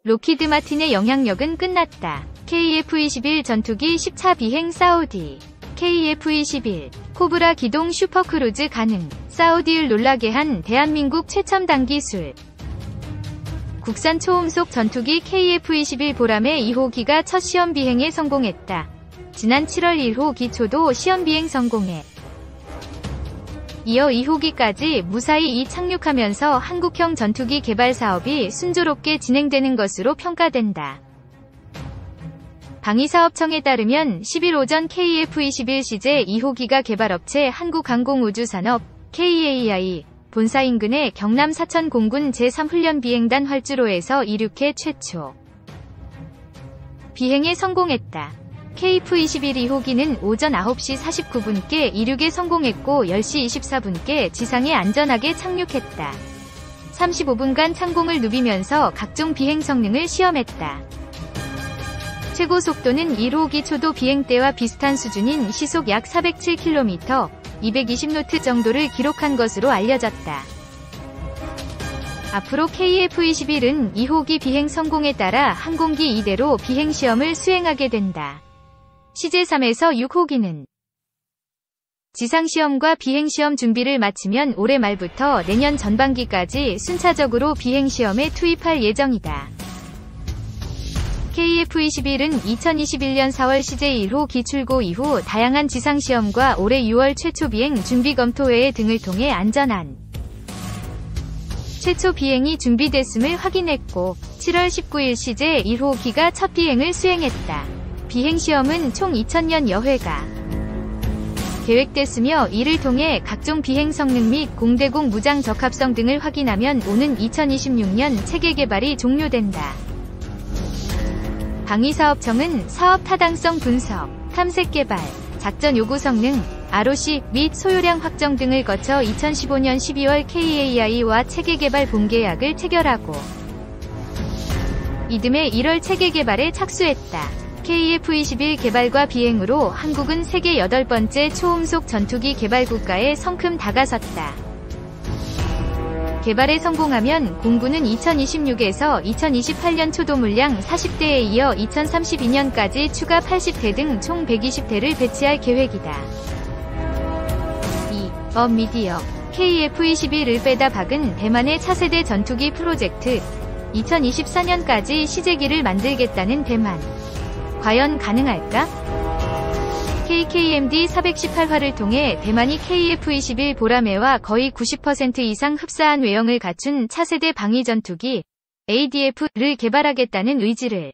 로키드 마틴의 영향력은 끝났다. KF-21 전투기 10차 비행 사우디. KF-21 코브라 기동 슈퍼크루즈 가능. 사우디를 놀라게 한 대한민국 최첨단 기술. 국산 초음속 전투기 KF-21 보람의 2호기가 첫 시험 비행에 성공했다. 지난 7월 1호 기초도 시험 비행 성공해 이어 2호기까지 무사히 착륙하면서 한국형 전투기 개발 사업이 순조롭게 진행되는 것으로 평가된다. 방위사업청에 따르면 10일 오전 KF-21 시제 2호기가 개발업체 한국항공우주산업 KAI 본사 인근의 경남 사천 공군 제3훈련비행단 활주로에서 이륙해 최초 비행에 성공했다. KF-21 2호기는 오전 9시 49분께 이륙에 성공했고 10시 24분께 지상에 안전하게 착륙했다. 35분간 창공을 누비면서 각종 비행 성능을 시험했다. 최고 속도는 1호기 초도 비행 때와 비슷한 수준인 시속 약 407km, 220노트 정도를 기록한 것으로 알려졌다. 앞으로 KF-21은 2호기 비행 성공에 따라 항공기 2대로 비행 시험을 수행하게 된다. 시제3에서 6호기는 지상시험과 비행시험 준비를 마치면 올해 말부터 내년 전반기까지 순차적으로 비행시험에 투입할 예정이다. KF-21은 2021년 4월 시제 1호 기출고 이후 다양한 지상시험과 올해 6월 최초 비행 준비 검토회의 등을 통해 안전한 최초 비행이 준비됐음을 확인했고 7월 19일 시제 1호기가 첫 비행을 수행했다. 비행시험은 총 2000년 여회가 계획됐으며 이를 통해 각종 비행 성능 및 공대공 무장 적합성 등을 확인하면 오는 2026년 체계 개발이 종료된다. 방위사업청은 사업 타당성 분석, 탐색 개발, 작전 요구 성능, ROC 및 소요량 확정 등을 거쳐 2015년 12월 KAI와 체계 개발 본계약을 체결하고 이듬해 1월 체계 개발에 착수했다. KF-21 개발과 비행으로 한국은 세계 8번째 초음속 전투기 개발 국가에 성큼 다가섰다. 개발에 성공하면 공군은 2026에서 2028년 초도 물량 40대에 이어 2032년까지 추가 80대 등 총 120대를 배치할 계획이다. 미디어 KF-21을 빼다 박은 대만의 차세대 전투기 프로젝트 2024년까지 시제기를 만들겠다는 대만. 과연 가능할까? KKMD 418화를 통해 대만이 KF-21 보라매와 거의 90% 이상 흡사한 외형을 갖춘 차세대 방위 전투기 ADF를 개발하겠다는 의지를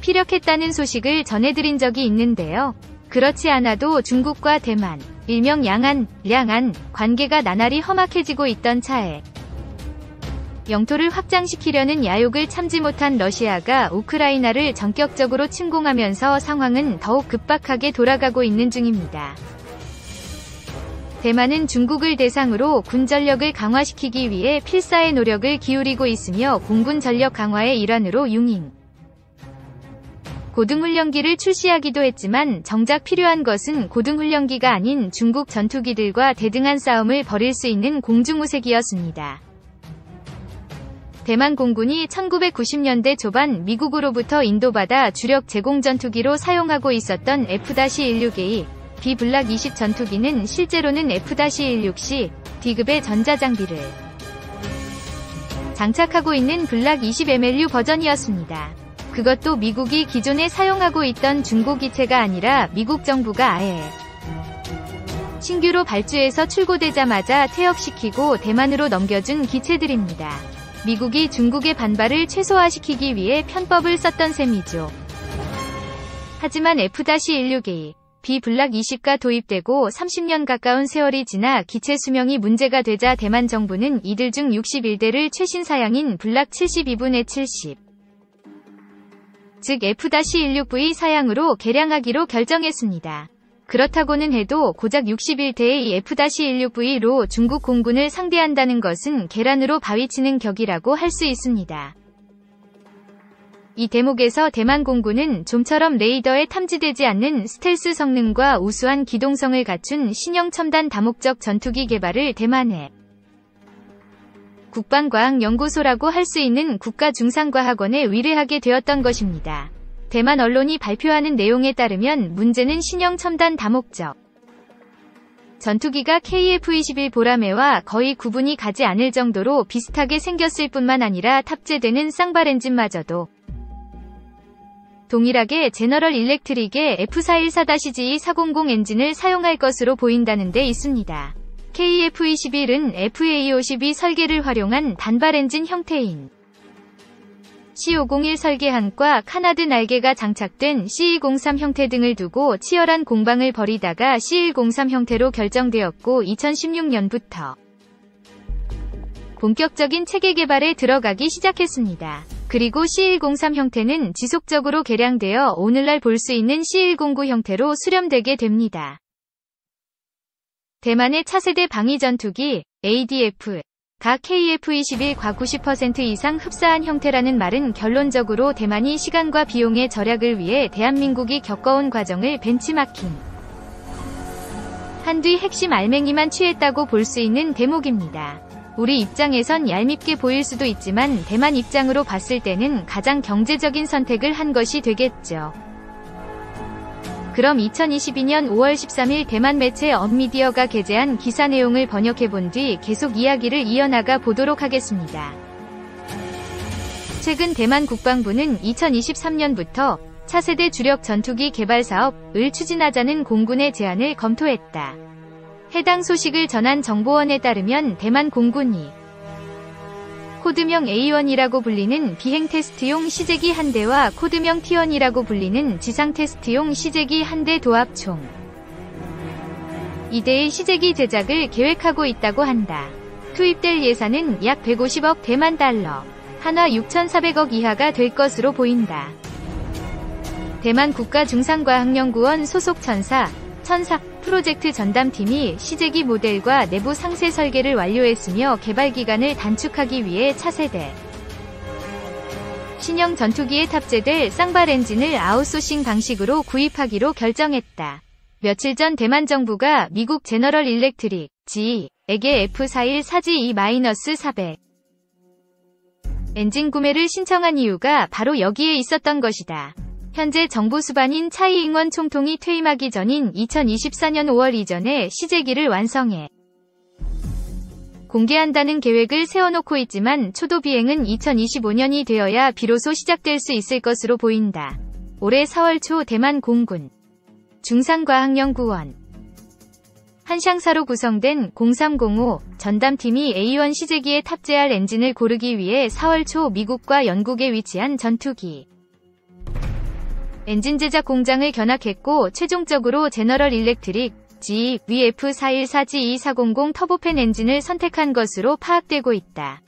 피력했다는 소식을 전해드린 적이 있는데요. 그렇지 않아도 중국과 대만, 일명 양안, 량안 관계가 나날이 험악해지고 있던 차에 영토를 확장시키려는 야욕을 참지 못한 러시아가 우크라이나를 전격적으로 침공하면서 상황은 더욱 급박하게 돌아가고 있는 중입니다. 대만은 중국을 대상으로 군 전력을 강화시키기 위해 필사의 노력을 기울이고 있으며 공군 전력 강화의 일환으로 융잉 고등훈련기를 출시하기도 했지만 정작 필요한 것은 고등훈련기가 아닌 중국 전투기들과 대등한 싸움을 벌일 수 있는 공중우세기였습니다. 대만 공군이 1990년대 초반 미국으로부터 인도받아 주력 제공 전투기로 사용하고 있었던 F-16A, B-블락 20 전투기는 실제로는 F-16C, D급의 전자장비를 장착하고 있는 블락 20 MLU 버전이었습니다. 그것도 미국이 기존에 사용하고 있던 중고 기체가 아니라 미국 정부가 아예 신규로 발주해서 출고되자마자 퇴역시키고 대만으로 넘겨준 기체들입니다. 미국이 중국의 반발을 최소화시키기 위해 편법을 썼던 셈이죠. 하지만 F-16A, B-블락 20가 도입되고 30년 가까운 세월이 지나 기체 수명이 문제가 되자 대만 정부는 이들 중 61대를 최신 사양인 블락 72분의 70, 즉 F-16V 사양으로 개량하기로 결정했습니다. 그렇다고는 해도 고작 61대의 F-16V로 중국 공군을 상대한다는 것은 계란으로 바위치는 격이라고 할 수 있습니다. 이 대목에서 대만 공군은 좀처럼 레이더에 탐지되지 않는 스텔스 성능과 우수한 기동성을 갖춘 신형 첨단 다목적 전투기 개발을 대만에 국방과학연구소라고 할 수 있는 국가중상과학원에 위례하게 되었던 것입니다. 대만 언론이 발표하는 내용에 따르면 문제는 신형 첨단 다목적 전투기가 KF-21 보라매와 거의 구분이 가지 않을 정도로 비슷하게 생겼을 뿐만 아니라 탑재되는 쌍발 엔진마저도 동일하게 제너럴 일렉트릭의 F414-G400 엔진을 사용할 것으로 보인다는 데 있습니다. KF-21은 FA-52 설계를 활용한 단발 엔진 형태인 C501 설계함과 카나드 날개가 장착된 C103 형태 등을 두고 치열한 공방을 벌이다가 C103 형태로 결정되었고 2016년부터 본격적인 체계 개발에 들어가기 시작했습니다. 그리고 C103 형태는 지속적으로 개량되어 오늘날 볼 수 있는 C109 형태로 수렴되게 됩니다. 대만의 차세대 방위 전투기 ADF 가 KF-21과 90% 이상 흡사한 형태라는 말은 결론적으로 대만이 시간과 비용의 절약을 위해 대한민국이 겪어온 과정을 벤치마킹 한 뒤 핵심 알맹이만 취했다고 볼 수 있는 대목입니다. 우리 입장에선 얄밉게 보일 수도 있지만 대만 입장으로 봤을 때는 가장 경제적인 선택을 한 것이 되겠죠. 그럼 2022년 5월 13일 대만 매체 언미디어가 게재한 기사 내용을 번역해본 뒤 계속 이야기를 이어나가 보도록 하겠습니다. 최근 대만 국방부는 2023년부터 차세대 주력 전투기 개발 사업을 추진하자는 공군의 제안을 검토했다. 해당 소식을 전한 정보원에 따르면 대만 공군이 코드명 A1이라고 불리는 비행 테스트용 시제기 한 대와 코드명 T1이라고 불리는 지상 테스트용 시제기 한 대 도합 총 2대의 시제기 제작을 계획하고 있다고 한다. 투입될 예산은 약 150억 대만 달러, 한화 6,400억 이하가 될 것으로 보인다. 대만 국가중상과학연구원 소속 천사 프로젝트 전담팀이 시제기 모델과 내부 상세 설계를 완료했으며 개발 기간을 단축하기 위해 차세대 신형 전투기에 탑재될 쌍발 엔진을 아웃소싱 방식으로 구입하기로 결정했다. 며칠 전 대만 정부가 미국 제너럴 일렉트릭 GE에게 F414G2-400 엔진 구매를 신청한 이유가 바로 여기에 있었던 것이다. 현재 정부 수반인 차이 잉원 총통이 퇴임하기 전인 2024년 5월 이전에 시제기를 완성해 공개한다는 계획을 세워놓고 있지만 초도 비행은 2025년이 되어야 비로소 시작될 수 있을 것으로 보인다. 올해 4월 초 대만 공군 중상과학연구원 한샹사로 구성된 0305 전담팀이 A1 시제기에 탑재할 엔진을 고르기 위해 4월 초 미국과 영국에 위치한 전투기 엔진 제작 공장을 견학했고 최종적으로 제너럴 일렉트릭 GVF414G2400 터보팬 엔진을 선택한 것으로 파악되고 있다.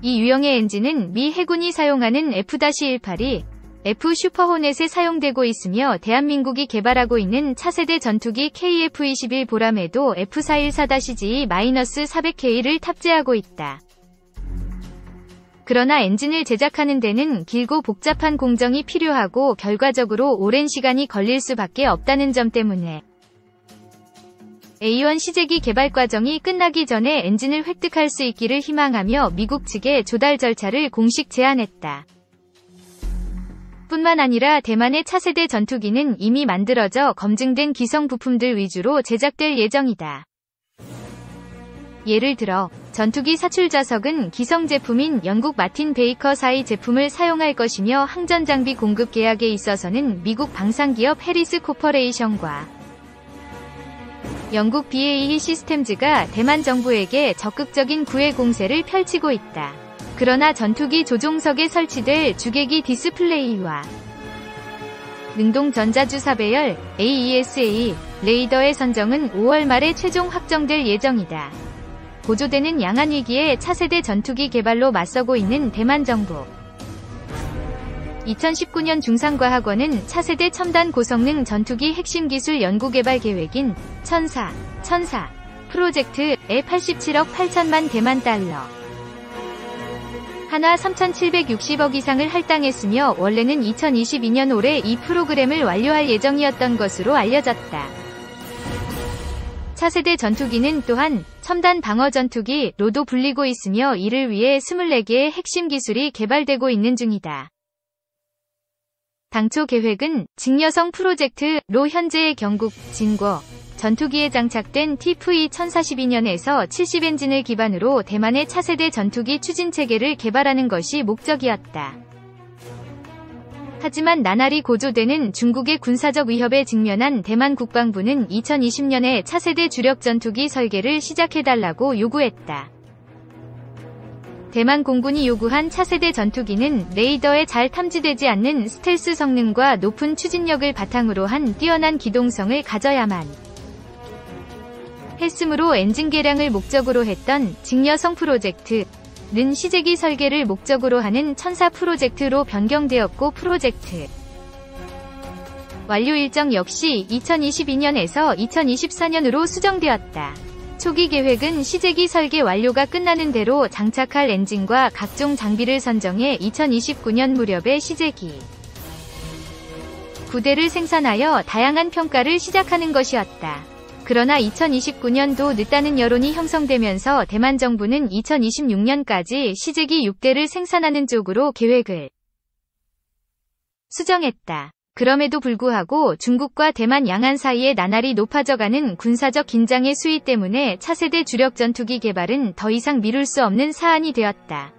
이 유형의 엔진은 미 해군이 사용하는 F-18이 F 슈퍼호넷에 사용되고 있으며 대한민국이 개발하고 있는 차세대 전투기 KF-21 보람에도 F414-G-400K를 탑재하고 있다. 그러나 엔진을 제작하는 데는 길고 복잡한 공정이 필요하고 결과적으로 오랜 시간이 걸릴 수밖에 없다는 점 때문에 A1 시제기 개발 과정이 끝나기 전에 엔진을 획득할 수 있기를 희망하며 미국 측에 조달 절차를 공식 제안했다. 뿐만 아니라 대만의 차세대 전투기는 이미 만들어져 검증된 기성 부품들 위주로 제작될 예정이다. 예를 들어 전투기 사출 좌석은 기성 제품인 영국 마틴 베이커사의 제품을 사용할 것이며 항전 장비 공급 계약에 있어서는 미국 방산기업 해리스 코퍼레이션과 영국 BAE 시스템즈가 대만 정부에게 적극적인 구애 공세를 펼치고 있다. 그러나 전투기 조종석에 설치될 주계기 디스플레이와 능동 전자주사 배열 AESA 레이더의 선정은 5월 말에 최종 확정될 예정이다. 고조되는 양안 위기에 차세대 전투기 개발로 맞서고 있는 대만 정부. 2019년 중상과학원은 차세대 첨단 고성능 전투기 핵심 기술 연구개발 계획인 천사 프로젝트에 87억 8천만 대만 달러, 한화 3,760억 이상을 할당했으며 원래는 2022년 올해 이 프로그램을 완료할 예정이었던 것으로 알려졌다. 차세대 전투기는 또한 첨단 방어 전투기로도 불리고 있으며 이를 위해 24개의 핵심 기술이 개발되고 있는 중이다. 당초 계획은 직녀성 프로젝트로 현재의 경국, 진궈 전투기에 장착된 TF-1042년에서 70 엔진을 기반으로 대만의 차세대 전투기 추진체계를 개발하는 것이 목적이었다. 하지만 나날이 고조되는 중국의 군사적 위협에 직면한 대만 국방부는 2020년에 차세대 주력 전투기 설계를 시작해달라고 요구했다. 대만 공군이 요구한 차세대 전투기는 레이더에 잘 탐지되지 않는 스텔스 성능과 높은 추진력을 바탕으로 한 뛰어난 기동성을 가져야만 했으므로 엔진 개량을 목적으로 했던 직녀성 프로젝트는 시제기 설계를 목적으로 하는 천사 프로젝트로 변경되었고 프로젝트 완료 일정 역시 2022년에서 2024년으로 수정되었다. 초기 계획은 시제기 설계 완료가 끝나는 대로 장착할 엔진과 각종 장비를 선정해 2029년 무렵에 시제기 9대를 생산하여 다양한 평가를 시작하는 것이었다. 그러나 2029년도 늦다는 여론이 형성되면서 대만 정부는 2026년까지 시제기 6대를 생산하는 쪽으로 계획을 수정했다. 그럼에도 불구하고 중국과 대만 양안 사이에 나날이 높아져가는 군사적 긴장의 수위 때문에 차세대 주력 전투기 개발은 더 이상 미룰 수 없는 사안이 되었다.